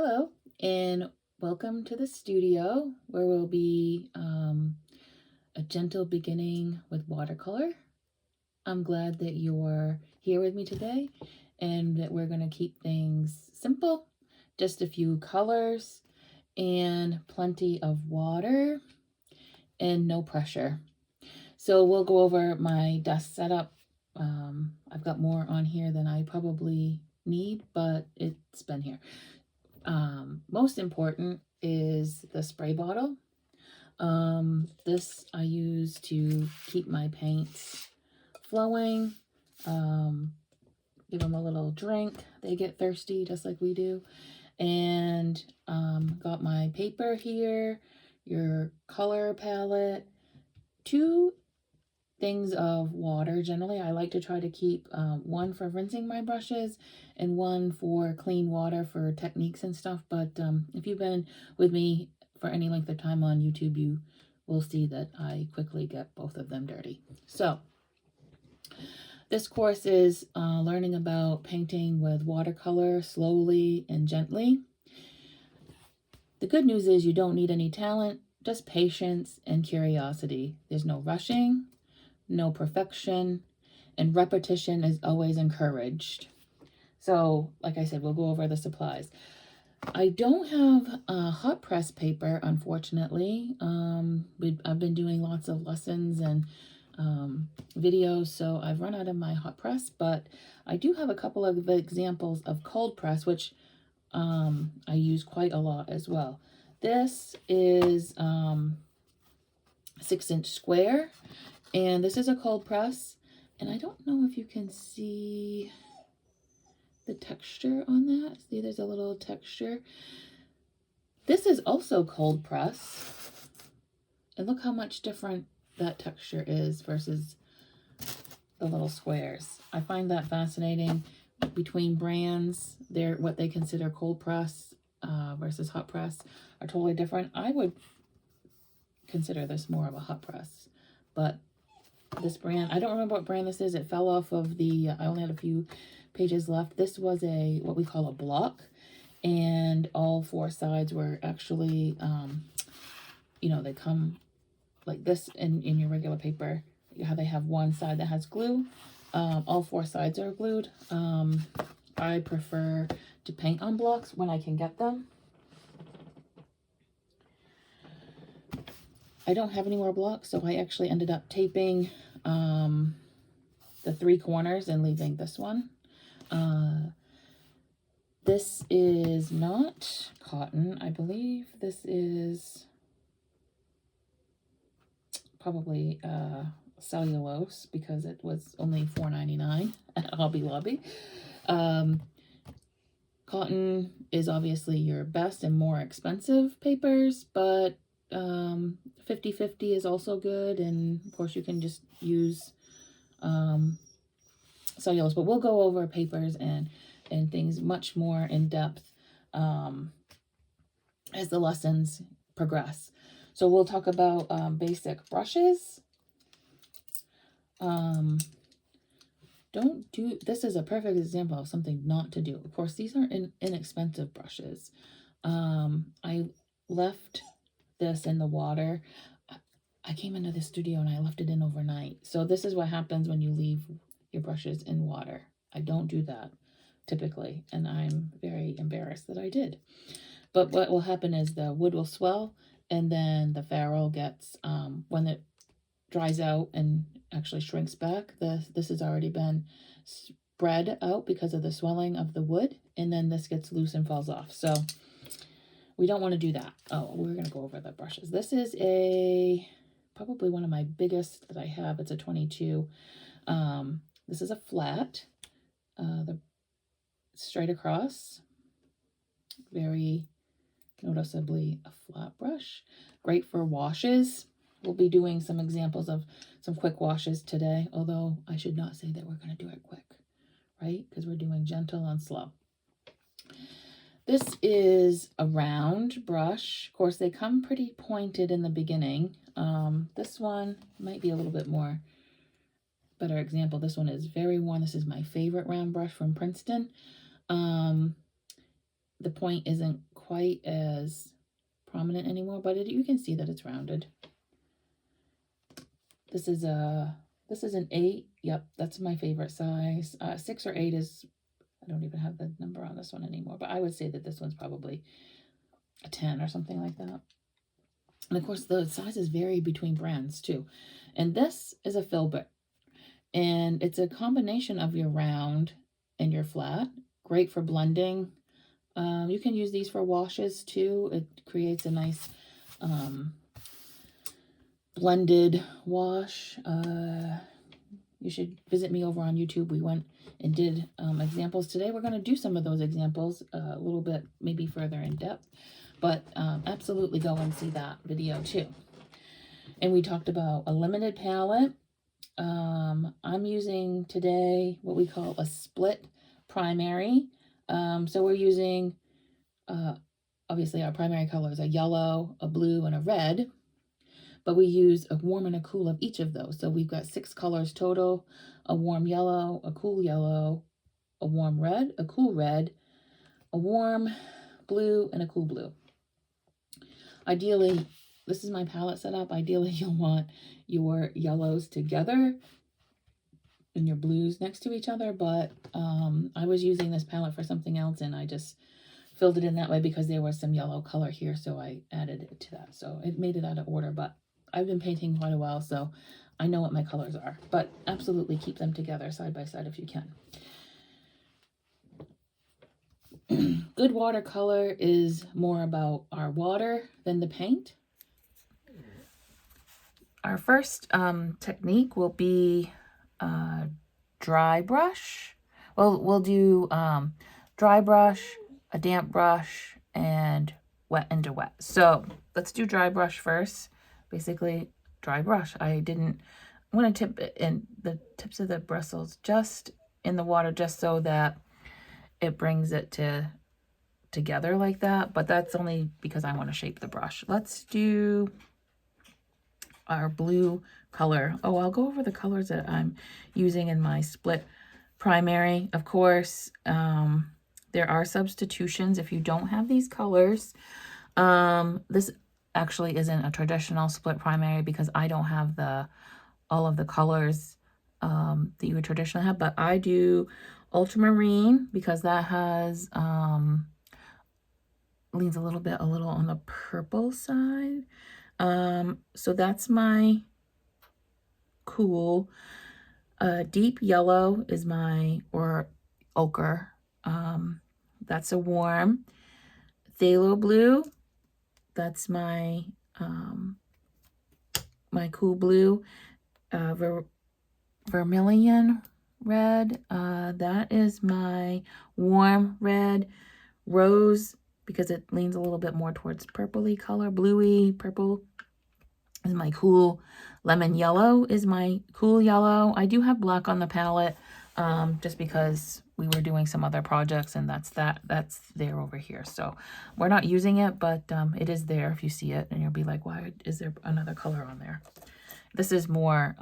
Hello, and welcome to the studio where we'll be a gentle beginning with watercolor. I'm glad that you're here with me today and that we're going to keep things simple, just a few colors and plenty of water and no pressure. So we'll go over my desk setup. I've got more on here than I probably need, but it's been here. Most important is the spray bottle. This I use to keep my paints flowing, give them a little drink. They get thirsty just like we do. And got my paper here, your color palette, two things of water. Generally, I like to try to keep one for rinsing my brushes and one for clean water for techniques and stuff. But if you've been with me for any length of time on YouTube, you will see that I quickly get both of them dirty. So this course is learning about painting with watercolor slowly and gently. The good news is you don't need any talent, just patience and curiosity. There's no rushing, no perfection, and repetition is always encouraged. So, like I said, we'll go over the supplies. I don't have a hot press paper, unfortunately. I've been doing lots of lessons and videos, so I've run out of my hot press, but I do have a couple of examples of cold press, which I use quite a lot as well. This is 6-inch square, and this is a cold press, and I don't know if you can see the texture on that. See, there's a little texture. This is also cold press, and look how much different that texture is versus the little squares. I find that fascinating. Between brands, what they consider cold press versus hot press are totally different. I would consider this more of a hot press, but this brand, I don't remember what brand this is. It fell off of the, I only had a few pages left. This was what we call a block, and all four sides were actually, they come like this in your regular paper. How they have one side that has glue. All four sides are glued. I prefer to paint on blocks when I can get them. I don't have any more blocks, so I actually ended up taping the 3 corners and leaving this one. This is not cotton. I believe this is probably cellulose because it was only $4.99 at Hobby Lobby. Cotton is obviously your best and more expensive papers, but 50/50 is also good, and of course you can just use cellulose, but we'll go over papers and things much more in depth as the lessons progress. So we'll talk about basic brushes. This is a perfect example of something not to do. Of course, these are inexpensive brushes. I left this in the water. I came into the studio and I left it in overnight. So this is what happens when you leave your brushes in water. I don't do that typically, and I'm very embarrassed that I did. But what will happen is the wood will swell, and then the ferrule gets, when it dries out and actually shrinks back, this has already been spread out because of the swelling of the wood, and then this gets loose and falls off. So we don't want to do that. Oh, we're going to go over the brushes. This is probably one of my biggest that I have. It's a 22. This is a flat, the straight across, very noticeably a flat brush. Great for washes. We'll be doing some examples of some quick washes today, although I should not say that we're going to do it quick, right? Because we're doing gentle and slow. This is a round brush. Of course, they come pretty pointed in the beginning. This one might be a little bit more better example. This one is very worn. This is my favorite round brush from Princeton. The point isn't quite as prominent anymore, but you can see that it's rounded. This is an 8. Yep, that's my favorite size. 6 or 8 is, I don't even have the number on this one anymore, but I would say that this one's probably a 10 or something like that. And of course, the sizes vary between brands too. And this is a filbert, and it's a combination of your round and your flat. Great for blending. You can use these for washes too. It creates a nice blended wash. You should visit me over on YouTube. We went and did examples today. We're going to do some of those examples a little bit, maybe further in depth, but absolutely go and see that video too. And we talked about a limited palette. I'm using today what we call a split primary. So we're using, obviously our primary colors are yellow, a blue, and a red. But we use a warm and a cool of each of those. So we've got 6 colors total: a warm yellow, a cool yellow, a warm red, a cool red, a warm blue, and a cool blue. Ideally, this is my palette setup. Ideally, you'll want your yellows together and your blues next to each other. But I was using this palette for something else, and I just filled it in that way because there was some yellow color here, so I added it to that. So it made it out of order, but I've been painting quite a while, so I know what my colors are. But absolutely keep them together side by side if you can. Good watercolor is more about our water than the paint. Our first technique will be dry brush. Well, we'll do dry brush, a damp brush, and wet into wet. So let's do dry brush first. Basically, dry brush. I'm going to tip it in the tips of the bristles just in the water, just so that it brings it together like that. But that's only because I want to shape the brush. Let's do our blue color. Oh, I'll go over the colors that I'm using in my split primary. Of course, there are substitutions if you don't have these colors. This actually isn't a traditional split primary because I don't have all of the colors that you would traditionally have, but I do ultramarine because that has leans a little on the purple side. So that's my cool. Deep yellow is or ochre. That's a warm. Phthalo blue, that's my my cool blue. Vermilion red, that is my warm red. Rose, because it leans a little bit more towards purpley color, bluey purple, is my cool. Lemon yellow is my cool yellow. I do have black on the palette, just because we were doing some other projects, and that's there over here. So we're not using it, but it is there if you see it, and you'll be like, why is there another color on there? This is more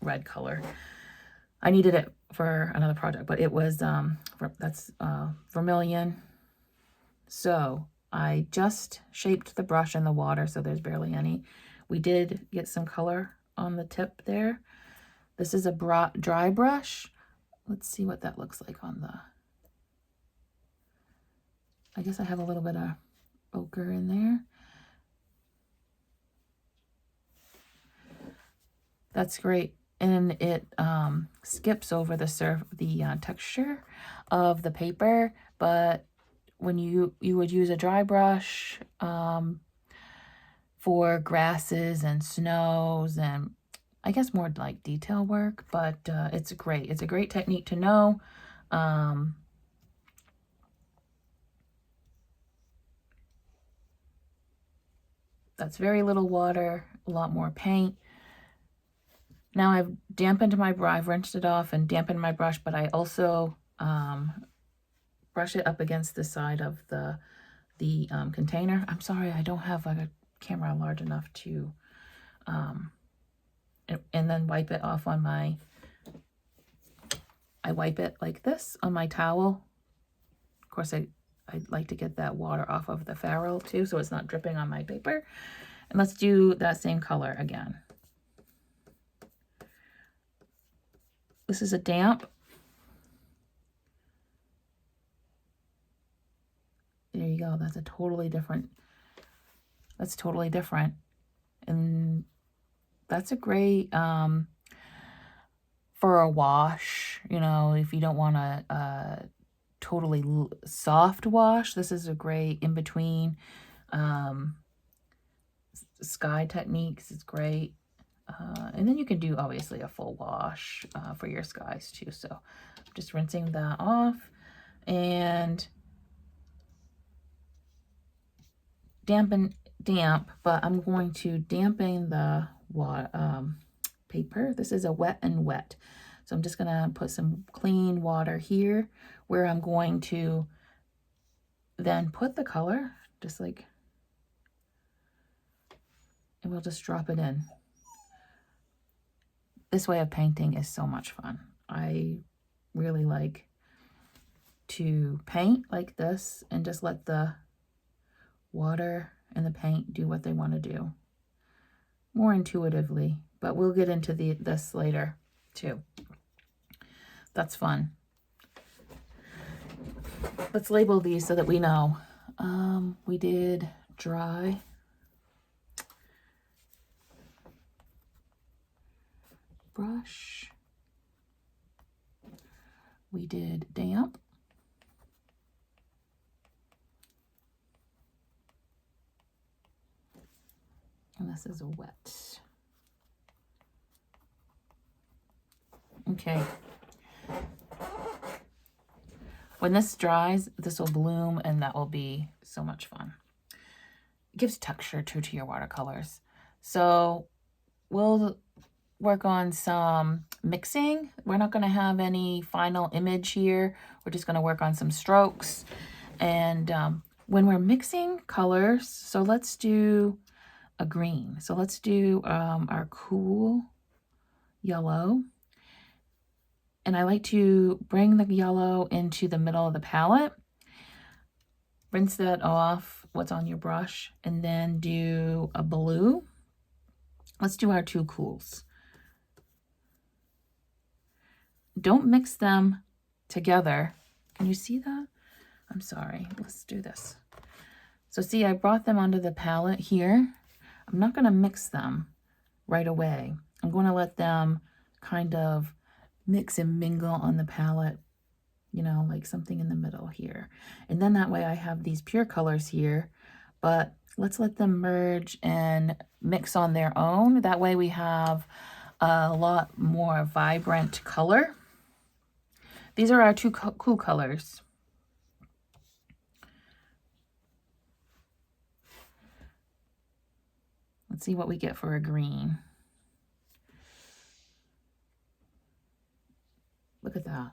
red color. I needed it for another project, but it was that's vermilion. So I just shaped the brush in the water, so there's barely any. We did get some color on the tip there. This is a dry brush. Let's see what that looks like on the... I guess I have a little bit of ochre in there. That's great. And it skips over the texture of the paper, but when you would use a dry brush for grasses and snows and I guess more like detail work, but it's great. It's a great technique to know. That's very little water, a lot more paint. Now I've dampened my brush, I've rinsed it off and dampened my brush, but I also brush it up against the side of the container. I'm sorry, I don't have like a camera large enough to, and then wipe it off on I wipe it like this on my towel. Of course, I'd like to get that water off of the ferrule too, so it's not dripping on my paper. And let's do that same color again. This is a damp. There you go. That's totally different. And that's a great, for a wash, you know, if you don't want a totally soft wash, this is a great in between. Sky Techniques is great. And then you can do obviously a full wash for your skies too. So I'm just rinsing that off and damp, but I'm going to dampen the paper. This is a wet and wet. So I'm just gonna put some clean water here where I'm going to then put the color, just like, and we'll just drop it in. This way of painting is so much fun. I really like to paint like this and just let the water and the paint do what they want to do more intuitively, but we'll get into this later too. That's fun. Let's label these so that we know. We did dry, brush, we did damp, and this is a wet. Okay. When this dries, this will bloom, and that will be so much fun. It gives texture too to your watercolors. So we'll work on some mixing. We're not going to have any final image here. We're just going to work on some strokes. And when we're mixing colors, so let's do a green. So let's do our cool yellow. And I like to bring the yellow into the middle of the palette. Rinse that off, what's on your brush, and then do a blue. Let's do our two cools. Don't mix them together. Can you see that? I'm sorry. Let's do this. So see, I brought them onto the palette here. I'm not going to mix them right away. I'm going to let them kind of mix and mingle on the palette, you know, like something in the middle here. And then that way I have these pure colors here, but let's let them merge and mix on their own. That way we have a lot more vibrant color. These are our two cool colors. Let's see what we get for a green. Look at that.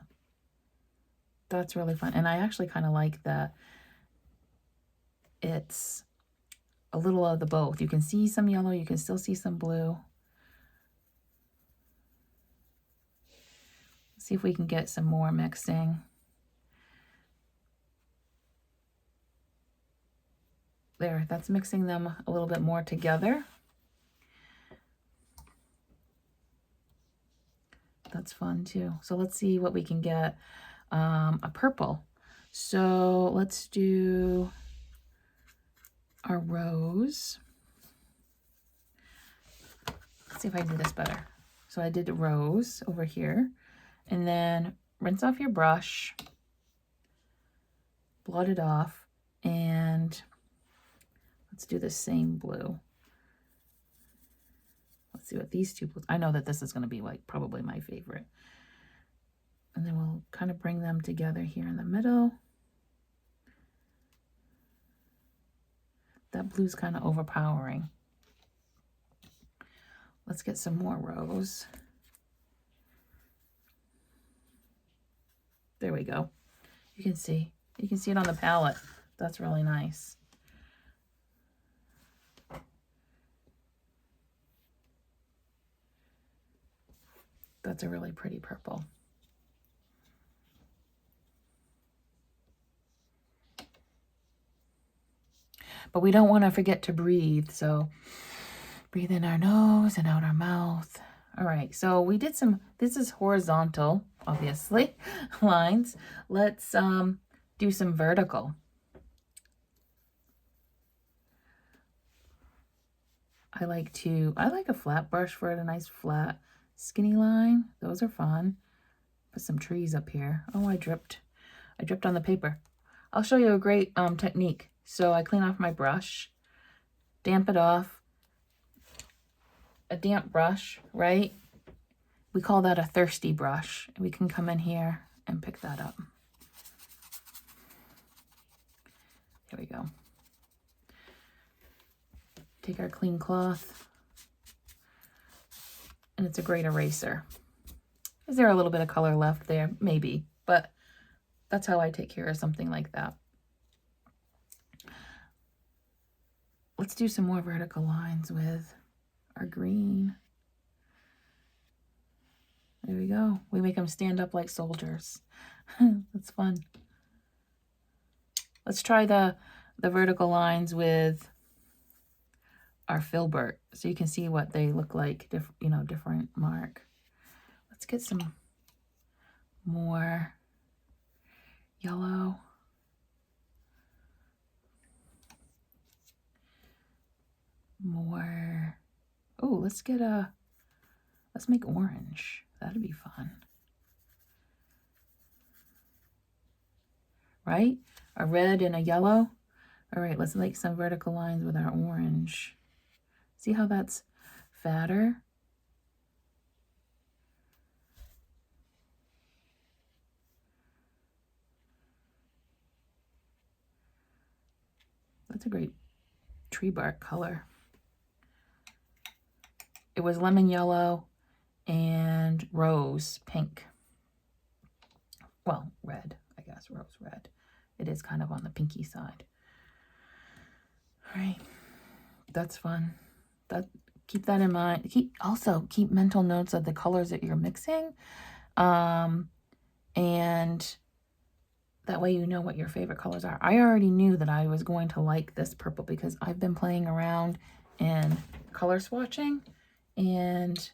That's really fun. And I actually kind of like that it's a little of the both. You can see some yellow, you can still see some blue. See if we can get some more mixing. There, that's mixing them a little bit more together. That's fun too. So let's see what we can get. A purple. So let's do our rose. Let's see if I can do this better. So I did a rose over here, and then rinse off your brush, blot it off, and let's do the same blue. Let's see what these two blues, I know that this is going to be like probably my favorite. And then we'll kind of bring them together here in the middle. That blue's kind of overpowering. Let's get some more rose. There we go. You can see it on the palette. That's really nice. That's a really pretty purple. But we don't want to forget to breathe. So breathe in our nose and out our mouth. All right, so we did some, this is horizontal, obviously, lines. Let's do some vertical. I like a flat brush for a nice flat skinny line. Those are fun. Put some trees up here. Oh, I dripped on the paper. I'll show you a great technique. So I clean off my brush, damp it off. A damp brush, right? We call that a thirsty brush. We can come in here and pick that up. Here we go. Take our clean cloth, and it's a great eraser. Is there a little bit of color left there? Maybe, but that's how I take care of something like that. Let's do some more vertical lines with our green. There we go. We make them stand up like soldiers. That's fun. Let's try the vertical lines with our filbert so you can see what they look like, different mark. Let's get some more yellow. More. Oh, let's make orange. That'd be fun. Right? A red and a yellow. All right, let's make some vertical lines with our orange. See how that's fatter? That's a great tree bark color. It was lemon yellow and rose pink. Well, red, I guess, rose red. It is kind of on the pinky side. All right, that's fun. Keep that in mind. Keep mental notes of the colors that you're mixing. And that way you know what your favorite colors are. I already knew that I was going to like this purple because I've been playing around in color swatching, and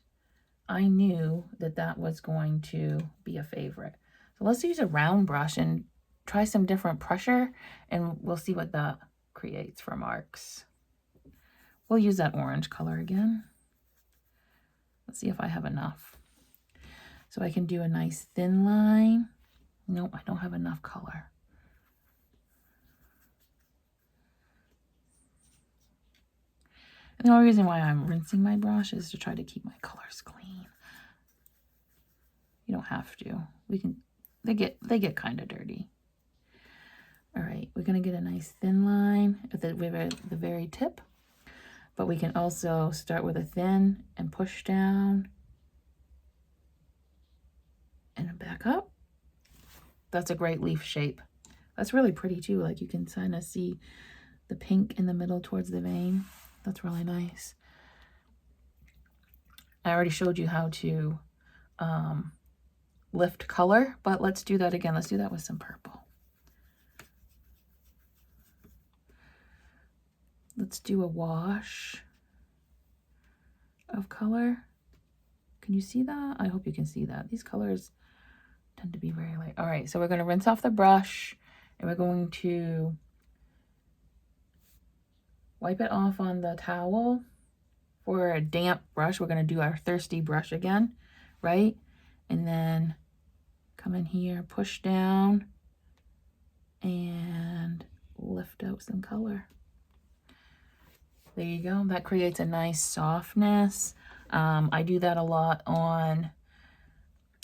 I knew that was going to be a favorite. So let's use a round brush and try some different pressure, and we'll see what that creates for marks. We'll use that orange color again. Let's see if I have enough. So I can do a nice thin line. Nope, I don't have enough color. And the only reason why I'm rinsing my brush is to try to keep my colors clean. You don't have to. They get kind of dirty. All right, we're gonna get a nice thin line at the very tip, but we can also start with a thin and push down and back up. That's a great leaf shape. That's really pretty too. Like you can kind of see the pink in the middle towards the vein. That's really nice. I already showed you how to lift color, but let's do that again. Let's do that with some purple. Let's do a wash of color. Can you see that? I hope you can see that. These colors tend to be very light. All right, so we're going to rinse off the brush, and we're going to wipe it off on the towel. For a damp brush, we're going to do our thirsty brush again, right? And then come in here, push down, and lift out some color. There you go. That creates a nice softness. I do that a lot on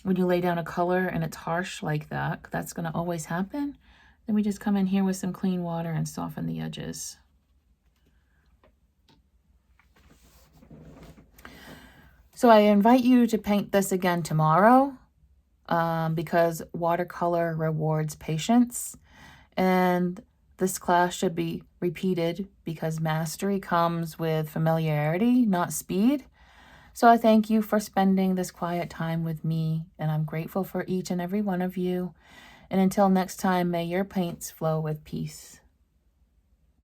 when you lay down a color and it's harsh like that. That's going to always happen. Then we just come in here with some clean water and soften the edges. So I invite you to paint this again tomorrow because watercolor rewards patience. And this class should be repeated because mastery comes with familiarity, not speed. So I thank you for spending this quiet time with me, and I'm grateful for each and every one of you. And until next time, may your paints flow with peace.